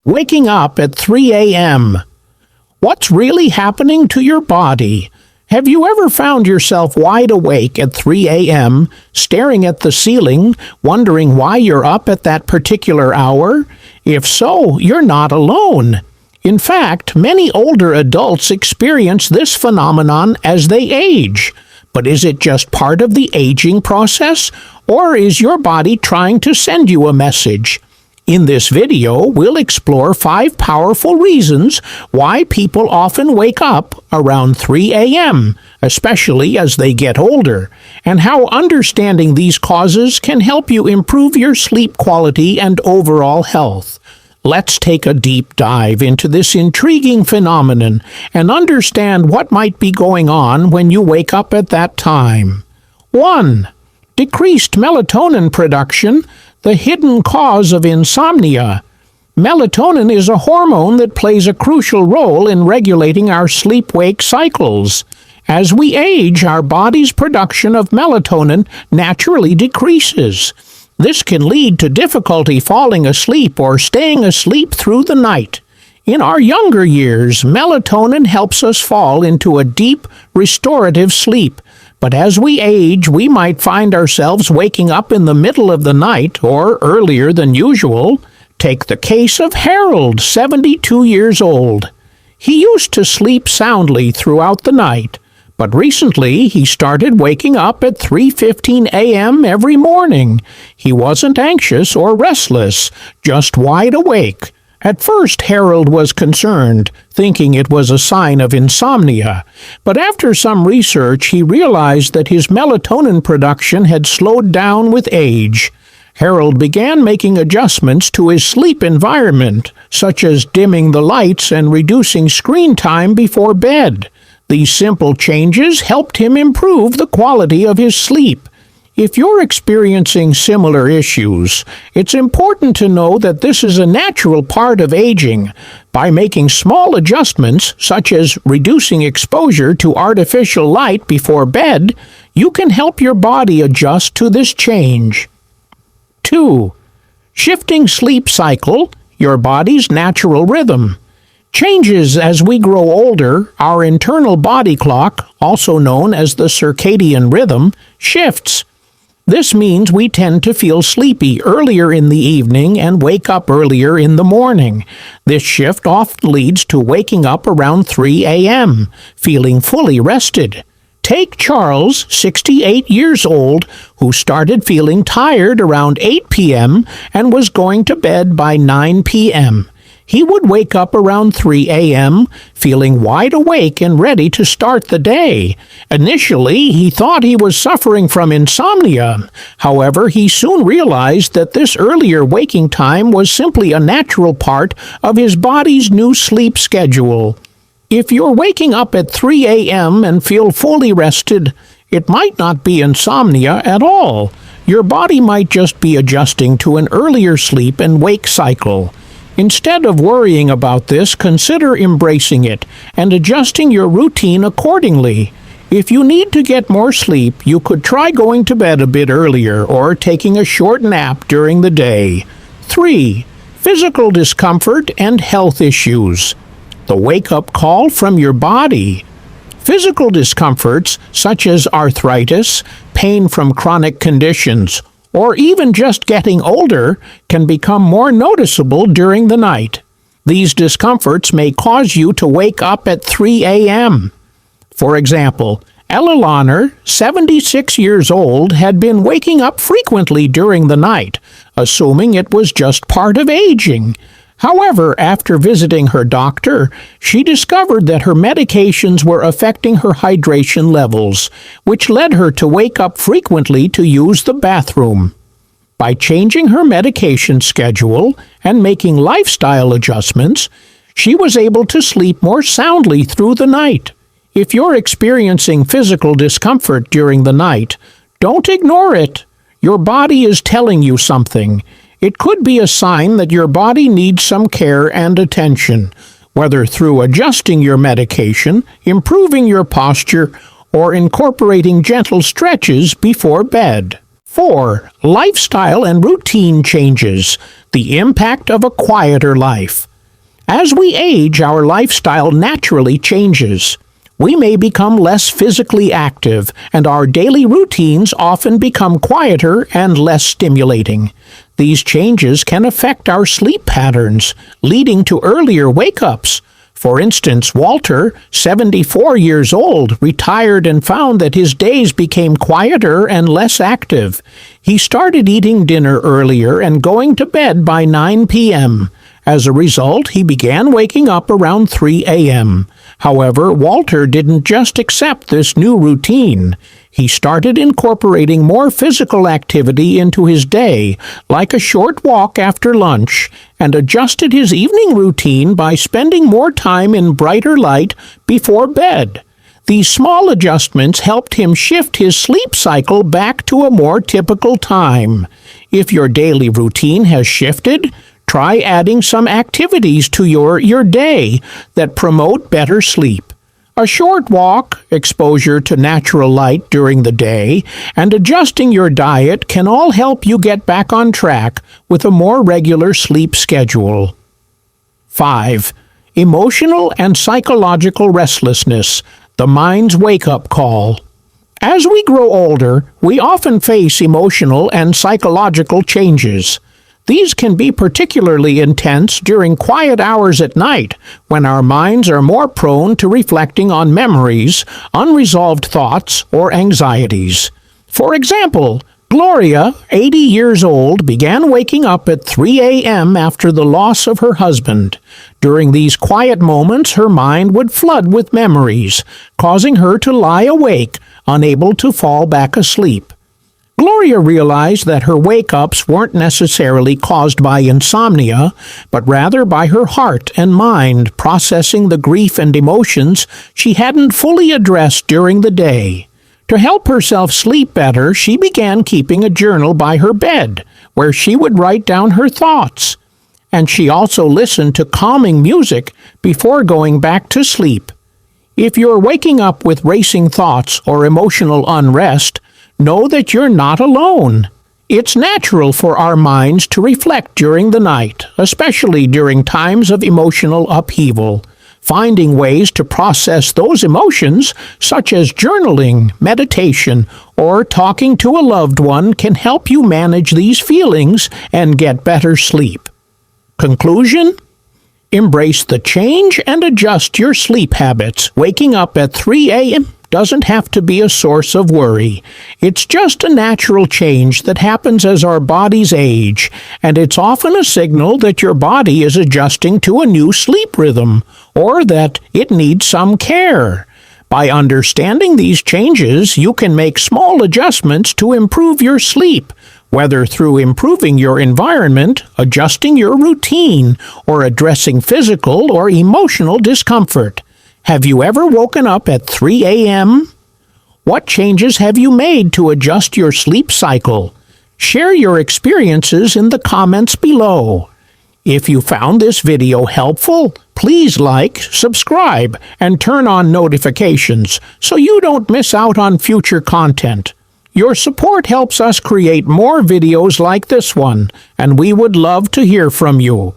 Waking up at 3 a.m. What's really happening to your body? Have you ever found yourself wide awake at 3 a.m., staring at the ceiling, wondering why you're up at that particular hour? If so, you're not alone. In fact, many older adults experience this phenomenon as they age. But is it just part of the aging process, or is your body trying to send you a message? In this video, we'll explore 5 powerful reasons why people often wake up around 3 a.m., especially as they get older, and how understanding these causes can help you improve your sleep quality and overall health. Let's take a deep dive into this intriguing phenomenon and understand what might be going on when you wake up at that time. 1. Decreased melatonin production, the hidden cause of insomnia. Melatonin is a hormone that plays a crucial role in regulating our sleep-wake cycles. As we age, our body's production of melatonin naturally decreases. This can lead to difficulty falling asleep or staying asleep through the night. In our younger years, melatonin helps us fall into a deep, restorative sleep. But as we age, we might find ourselves waking up in the middle of the night or earlier than usual. Take the case of Harold, 72 years old. He used to sleep soundly throughout the night, but recently he started waking up at 3:15 a.m. every morning. He wasn't anxious or restless, just wide awake. At first, Harold was concerned, thinking it was a sign of insomnia. But after some research, he realized that his melatonin production had slowed down with age. Harold began making adjustments to his sleep environment, such as dimming the lights and reducing screen time before bed. These simple changes helped him improve the quality of his sleep. If you're experiencing similar issues, it's important to know that this is a natural part of aging. By making small adjustments, such as reducing exposure to artificial light before bed, you can help your body adjust to this change. 2. Shifting sleep cycle, your body's natural rhythm. Changes as we grow older, our internal body clock, also known as the circadian rhythm, shifts. This means we tend to feel sleepy earlier in the evening and wake up earlier in the morning. This shift often leads to waking up around 3 a.m., feeling fully rested. Take Charles, 68 years old, who started feeling tired around 8 p.m. and was going to bed by 9 p.m. He would wake up around 3 a.m., feeling wide awake and ready to start the day. Initially, he thought he was suffering from insomnia. However, he soon realized that this earlier waking time was simply a natural part of his body's new sleep schedule. If you're waking up at 3 a.m. and feel fully rested, it might not be insomnia at all. Your body might just be adjusting to an earlier sleep and wake cycle. Instead of worrying about this, consider embracing it and adjusting your routine accordingly. If you need to get more sleep, you could try going to bed a bit earlier or taking a short nap during the day. 3. Physical discomfort and health issues. The wake-up call from your body. Physical discomforts, such as arthritis, pain from chronic conditions, or even just getting older, can become more noticeable during the night. These discomforts may cause you to wake up at 3 a.m. For example, Ella Lahner, 76 years old, had been waking up frequently during the night, assuming it was just part of aging. However, after visiting her doctor, she discovered that her medications were affecting her hydration levels, which led her to wake up frequently to use the bathroom. By changing her medication schedule and making lifestyle adjustments, she was able to sleep more soundly through the night. If you're experiencing physical discomfort during the night, don't ignore it. Your body is telling you something. It could be a sign that your body needs some care and attention, whether through adjusting your medication, improving your posture, or incorporating gentle stretches before bed. 4. Lifestyle and routine changes. The impact of a quieter life. As we age, our lifestyle naturally changes. We may become less physically active, and our daily routines often become quieter and less stimulating. These changes can affect our sleep patterns, leading to earlier wake-ups. For instance, Walter, 74 years old, retired and found that his days became quieter and less active. He started eating dinner earlier and going to bed by 9 p.m. As a result, he began waking up around 3 a.m. However, Walter didn't just accept this new routine. He started incorporating more physical activity into his day, like a short walk after lunch, and adjusted his evening routine by spending more time in brighter light before bed. These small adjustments helped him shift his sleep cycle back to a more typical time. If your daily routine has shifted, try adding some activities to your day that promote better sleep. A short walk, exposure to natural light during the day, and adjusting your diet can all help you get back on track with a more regular sleep schedule. 5. Emotional and psychological restlessness, the mind's wake-up call. As we grow older, we often face emotional and psychological changes. These can be particularly intense during quiet hours at night, when our minds are more prone to reflecting on memories, unresolved thoughts, or anxieties. For example, Gloria, 80 years old, began waking up at 3 a.m. after the loss of her husband. During these quiet moments, her mind would flood with memories, causing her to lie awake, unable to fall back asleep. Gloria realized that her wake-ups weren't necessarily caused by insomnia, but rather by her heart and mind processing the grief and emotions she hadn't fully addressed during the day. To help herself sleep better, she began keeping a journal by her bed, where she would write down her thoughts. And she also listened to calming music before going back to sleep. If you're waking up with racing thoughts or emotional unrest, know that you're not alone. It's natural for our minds to reflect during the night, especially during times of emotional upheaval. Finding ways to process those emotions, such as journaling, meditation, or talking to a loved one, can help you manage these feelings and get better sleep. Conclusion? Embrace the change and adjust your sleep habits. Waking up at 3 a.m. doesn't have to be a source of worry. It's just a natural change that happens as our bodies age, and it's often a signal that your body is adjusting to a new sleep rhythm, or that it needs some care. By understanding these changes, you can make small adjustments to improve your sleep, whether through improving your environment, adjusting your routine, or addressing physical or emotional discomfort. Have you ever woken up at 3 a.m.? What changes have you made to adjust your sleep cycle? Share your experiences in the comments below. If you found this video helpful, please like, subscribe, and turn on notifications so you don't miss out on future content. Your support helps us create more videos like this one, and we would love to hear from you.